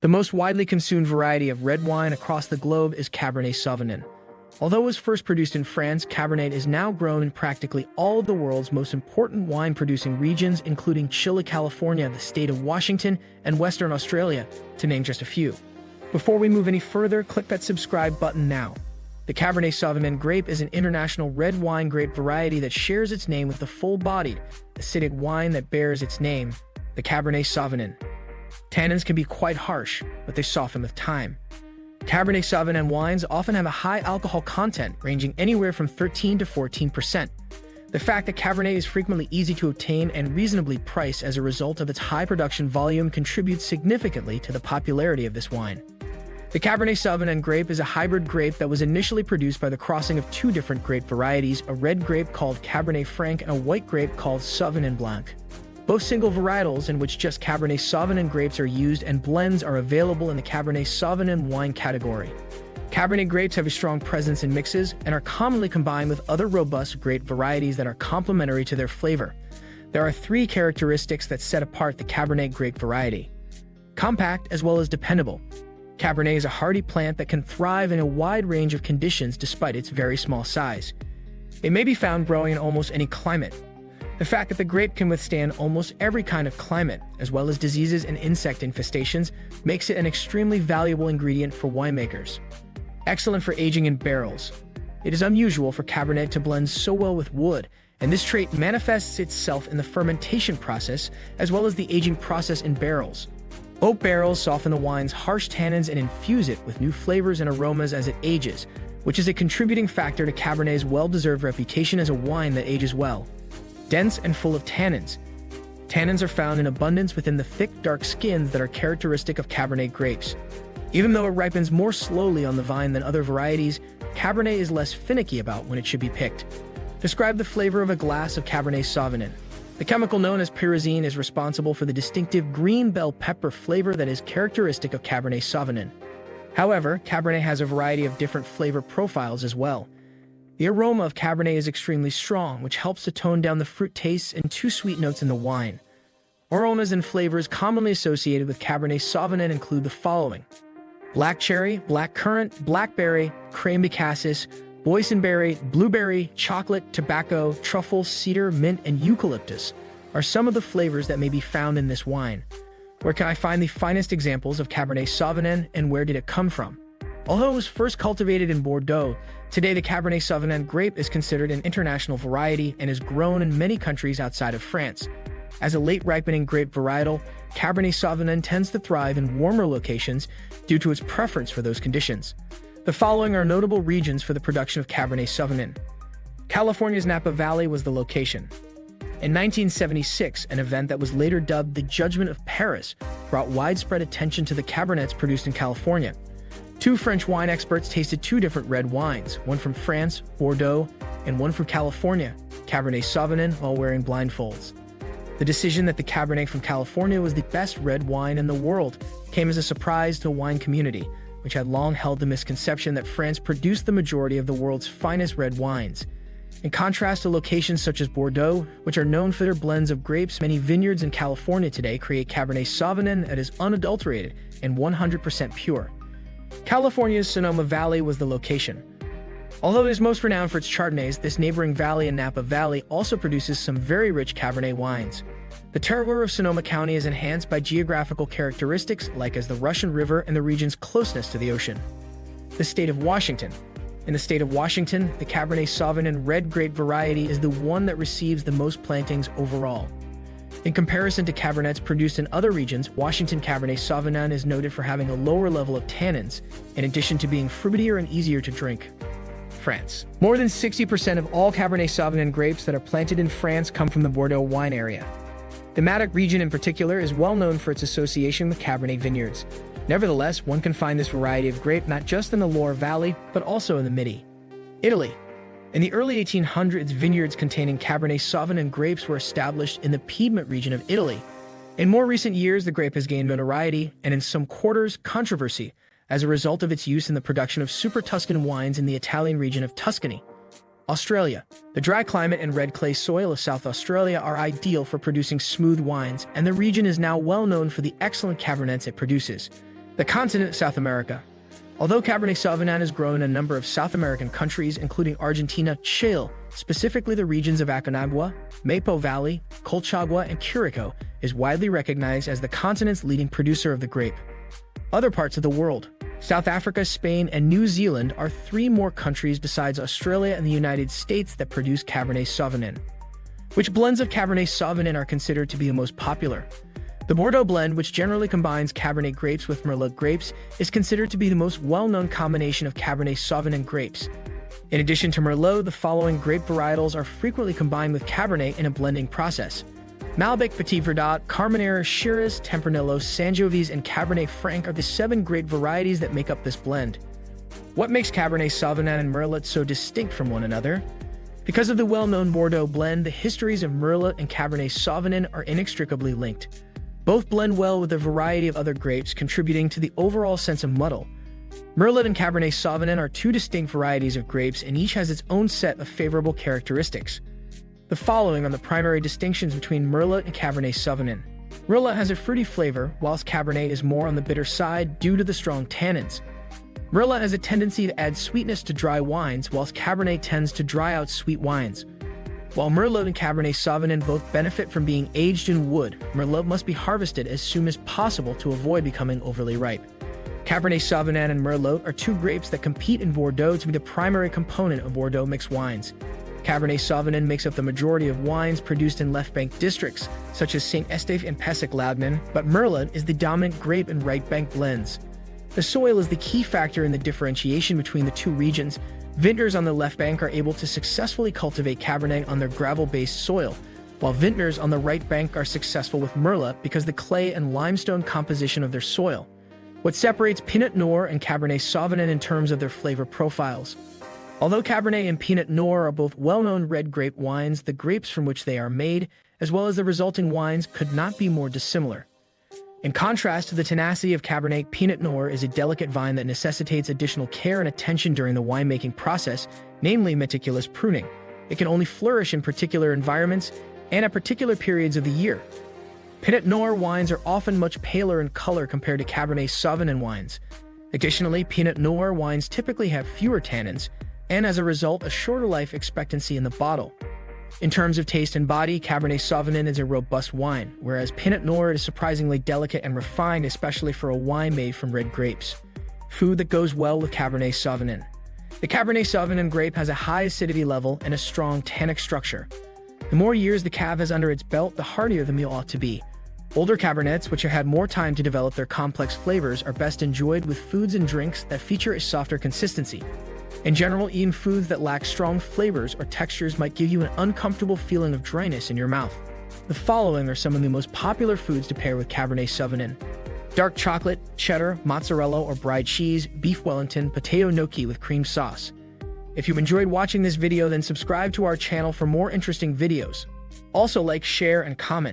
The most widely consumed variety of red wine across the globe is Cabernet Sauvignon. Although it was first produced in France, Cabernet is now grown in practically all of the world's most important wine-producing regions, including Chile, California, the state of Washington, and Western Australia, to name just a few. Before we move any further, click that subscribe button now. The Cabernet Sauvignon grape is an international red wine grape variety that shares its name with the full-bodied, acidic wine that bears its name, the Cabernet Sauvignon. Tannins can be quite harsh, but they soften with time. Cabernet Sauvignon wines often have a high alcohol content, ranging anywhere from 13 to 14%. The fact that Cabernet is frequently easy to obtain and reasonably priced as a result of its high production volume contributes significantly to the popularity of this wine. The Cabernet Sauvignon grape is a hybrid grape that was initially produced by the crossing of two different grape varieties, a red grape called Cabernet Franc and a white grape called Sauvignon Blanc. Both single varietals in which just Cabernet Sauvignon grapes are used and blends are available in the Cabernet Sauvignon wine category. Cabernet grapes have a strong presence in mixes and are commonly combined with other robust grape varieties that are complementary to their flavor. There are three characteristics that set apart the Cabernet grape variety: compact as well as dependable. Cabernet is a hardy plant that can thrive in a wide range of conditions despite its very small size. It may be found growing in almost any climate. The fact that the grape can withstand almost every kind of climate, as well as diseases and insect infestations, makes it an extremely valuable ingredient for winemakers. Excellent for aging in barrels. It is unusual for Cabernet to blend so well with wood, and this trait manifests itself in the fermentation process as well as the aging process in barrels. Oak barrels soften the wine's harsh tannins and infuse it with new flavors and aromas as it ages, which is a contributing factor to Cabernet's well-deserved reputation as a wine that ages well. Dense and full of tannins. Tannins are found in abundance within the thick, dark skins that are characteristic of Cabernet grapes. Even though it ripens more slowly on the vine than other varieties, Cabernet is less finicky about when it should be picked. Describe the flavor of a glass of Cabernet Sauvignon. The chemical known as pyrazine is responsible for the distinctive green bell pepper flavor that is characteristic of Cabernet Sauvignon. However, Cabernet has a variety of different flavor profiles as well. The aroma of Cabernet is extremely strong, which helps to tone down the fruit tastes and too sweet notes in the wine. Aromas and flavors commonly associated with Cabernet Sauvignon include the following: black cherry, black currant, blackberry, creme de cassis, boysenberry, blueberry, chocolate, tobacco, truffle, cedar, mint, and eucalyptus are some of the flavors that may be found in this wine. Where can I find the finest examples of Cabernet Sauvignon, and where did it come from? Although it was first cultivated in Bordeaux, today the Cabernet Sauvignon grape is considered an international variety and is grown in many countries outside of France. As a late-ripening grape varietal, Cabernet Sauvignon tends to thrive in warmer locations due to its preference for those conditions. The following are notable regions for the production of Cabernet Sauvignon. California's Napa Valley was the location. In 1976, an event that was later dubbed the Judgment of Paris brought widespread attention to the Cabernets produced in California. Two French wine experts tasted two different red wines, one from France, Bordeaux, and one from California, Cabernet Sauvignon, while wearing blindfolds. The decision that the Cabernet from California was the best red wine in the world came as a surprise to the wine community, which had long held the misconception that France produced the majority of the world's finest red wines. In contrast to locations such as Bordeaux, which are known for their blends of grapes, many vineyards in California today create Cabernet Sauvignon that is unadulterated and 100% pure. California's Sonoma Valley was the location. Although it is most renowned for its Chardonnays, this neighboring valley in Napa Valley also produces some very rich Cabernet wines. The terroir of Sonoma County is enhanced by geographical characteristics like as the Russian River and the region's closeness to the ocean. The state of Washington. In the state of Washington, the Cabernet Sauvignon red grape variety is the one that receives the most plantings overall. In comparison to Cabernets produced in other regions, Washington Cabernet Sauvignon is noted for having a lower level of tannins, in addition to being fruitier and easier to drink. France. More than 60% of all Cabernet Sauvignon grapes that are planted in France come from the Bordeaux wine area. The Madoc region in particular is well known for its association with Cabernet vineyards. Nevertheless, one can find this variety of grape not just in the Loire Valley, but also in the Midi. Italy. In the early 1800s, vineyards containing Cabernet Sauvignon grapes were established in the Piedmont region of Italy. In more recent years, the grape has gained notoriety, and in some quarters, controversy, as a result of its use in the production of super Tuscan wines in the Italian region of Tuscany. Australia. The dry climate and red clay soil of South Australia are ideal for producing smooth wines, and the region is now well known for the excellent Cabernets it produces. The continent South America. Although Cabernet Sauvignon is grown in a number of South American countries, including Argentina, Chile, specifically the regions of Aconcagua, Maipo Valley, Colchagua, and Curico, is widely recognized as the continent's leading producer of the grape. Other parts of the world. South Africa, Spain, and New Zealand are three more countries besides Australia and the United States that produce Cabernet Sauvignon. Which blends of Cabernet Sauvignon are considered to be the most popular? The Bordeaux blend, which generally combines Cabernet grapes with Merlot grapes, is considered to be the most well-known combination of Cabernet Sauvignon grapes. In addition to Merlot, the following grape varietals are frequently combined with Cabernet in a blending process: Malbec, Petit Verdot, Carmenere, Shiraz, Tempranillo, Sangiovese, and Cabernet Franc are the 7 grape varieties that make up this blend. What makes Cabernet Sauvignon and Merlot so distinct from one another? Because of the well-known Bordeaux blend, the histories of Merlot and Cabernet Sauvignon are inextricably linked. Both blend well with a variety of other grapes, contributing to the overall sense of muddle. Merlot and Cabernet Sauvignon are 2 distinct varieties of grapes, and each has its own set of favorable characteristics. The following are the primary distinctions between Merlot and Cabernet Sauvignon. Merlot has a fruity flavor, whilst Cabernet is more on the bitter side due to the strong tannins. Merlot has a tendency to add sweetness to dry wines, whilst Cabernet tends to dry out sweet wines. While Merlot and Cabernet Sauvignon both benefit from being aged in wood, Merlot must be harvested as soon as possible to avoid becoming overly ripe. Cabernet Sauvignon and Merlot are 2 grapes that compete in Bordeaux to be the primary component of Bordeaux mixed wines. Cabernet Sauvignon makes up the majority of wines produced in left bank districts, such as Saint Estèphe and Pessac-Laudman, but Merlot is the dominant grape in right bank blends. The soil is the key factor in the differentiation between the 2 regions. Vintners on the left bank are able to successfully cultivate Cabernet on their gravel-based soil, while vintners on the right bank are successful with Merlot because the clay and limestone composition of their soil. What separates Pinot Noir and Cabernet Sauvignon in terms of their flavor profiles? Although Cabernet and Pinot Noir are both well-known red grape wines, the grapes from which they are made, as well as the resulting wines, could not be more dissimilar. In contrast to the tenacity of Cabernet, Pinot Noir is a delicate vine that necessitates additional care and attention during the winemaking process, namely meticulous pruning. It can only flourish in particular environments and at particular periods of the year. Pinot Noir wines are often much paler in color compared to Cabernet Sauvignon wines. Additionally, Pinot Noir wines typically have fewer tannins, and as a result, a shorter life expectancy in the bottle. In terms of taste and body, Cabernet Sauvignon is a robust wine, whereas Pinot Noir is surprisingly delicate and refined, especially for a wine made from red grapes. Food that goes well with Cabernet Sauvignon. The Cabernet Sauvignon grape has a high acidity level and a strong tannic structure. The more years the cab has under its belt, the heartier the meal ought to be. Older Cabernets, which have had more time to develop their complex flavors, are best enjoyed with foods and drinks that feature a softer consistency. In general, eating foods that lack strong flavors or textures might give you an uncomfortable feeling of dryness in your mouth. The following are some of the most popular foods to pair with Cabernet Sauvignon: dark chocolate, cheddar, mozzarella or brie cheese, beef Wellington, potato gnocchi with cream sauce. If you enjoyed watching this video, then subscribe to our channel for more interesting videos. Also like, share, and comment.